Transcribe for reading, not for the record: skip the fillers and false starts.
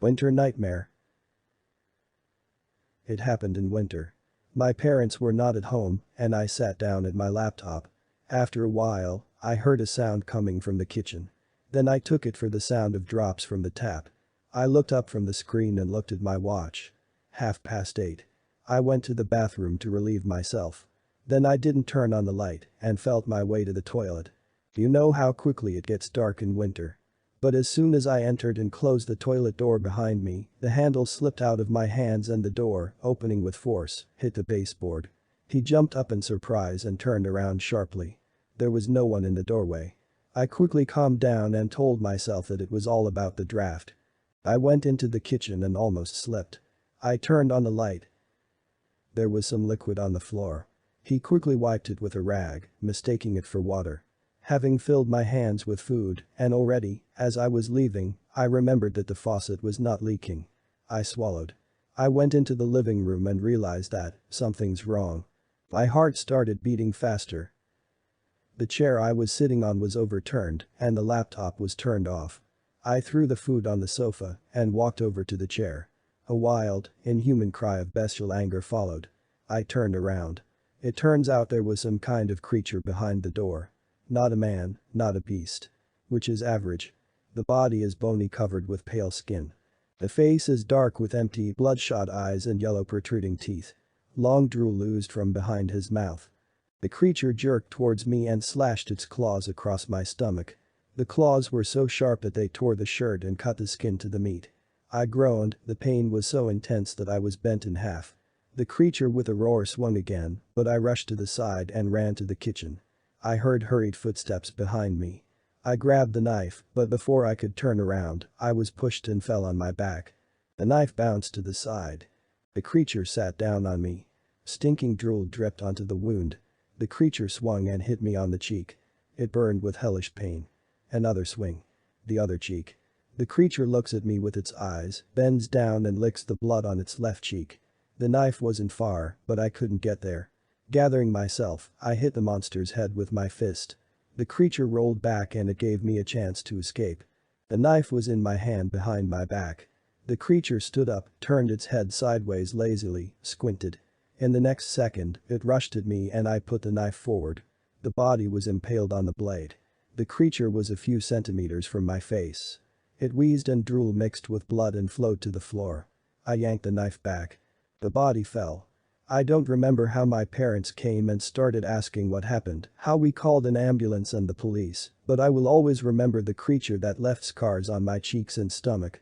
Winter nightmare. It happened in winter. My parents were not at home and I sat down at my laptop. After a while, I heard a sound coming from the kitchen. Then I took it for the sound of drops from the tap. I looked up from the screen and looked at my watch. 8:30. I went to the bathroom to relieve myself. Then I didn't turn on the light and felt my way to the toilet. You know how quickly it gets dark in winter. But as soon as I entered and closed the toilet door behind me, the handle slipped out of my hands and the door, opening with force, hit the baseboard. He jumped up in surprise and turned around sharply. There was no one in the doorway. I quickly calmed down and told myself that it was all about the draft. I went into the kitchen and almost slipped. I turned on the light. There was some liquid on the floor. He quickly wiped it with a rag, mistaking it for water. Having filled my hands with food, and already, as I was leaving, I remembered that the faucet was not leaking. I swallowed. I went into the living room and realized that something's wrong. My heart started beating faster. The chair I was sitting on was overturned and the laptop was turned off. I threw the food on the sofa and walked over to the chair. A wild, inhuman cry of bestial anger followed. I turned around. It turns out there was some kind of creature behind the door. Not a man, not a beast. Which is average. The body is bony, covered with pale skin. The face is dark with empty, bloodshot eyes and yellow protruding teeth. Long drool oozed from behind his mouth. The creature jerked towards me and slashed its claws across my stomach. The claws were so sharp that they tore the shirt and cut the skin to the meat. I groaned, the pain was so intense that I was bent in half. The creature with a roar swung again, but I rushed to the side and ran to the kitchen. I heard hurried footsteps behind me. I grabbed the knife, but before I could turn around, I was pushed and fell on my back. The knife bounced to the side. The creature sat down on me. Stinking drool dripped onto the wound. The creature swung and hit me on the cheek. It burned with hellish pain. Another swing. The other cheek. The creature looks at me with its eyes, bends down and licks the blood on its left cheek. The knife wasn't far, but I couldn't get there. Gathering myself, I hit the monster's head with my fist. The creature rolled back and it gave me a chance to escape. The knife was in my hand behind my back. The creature stood up, turned its head sideways lazily, squinted. In the next second, it rushed at me and I put the knife forward. The body was impaled on the blade. The creature was a few centimeters from my face. It wheezed and drool mixed with blood and flowed to the floor. I yanked the knife back. The body fell. I don't remember how my parents came and started asking what happened, how we called an ambulance and the police, but I will always remember the creature that left scars on my cheeks and stomach.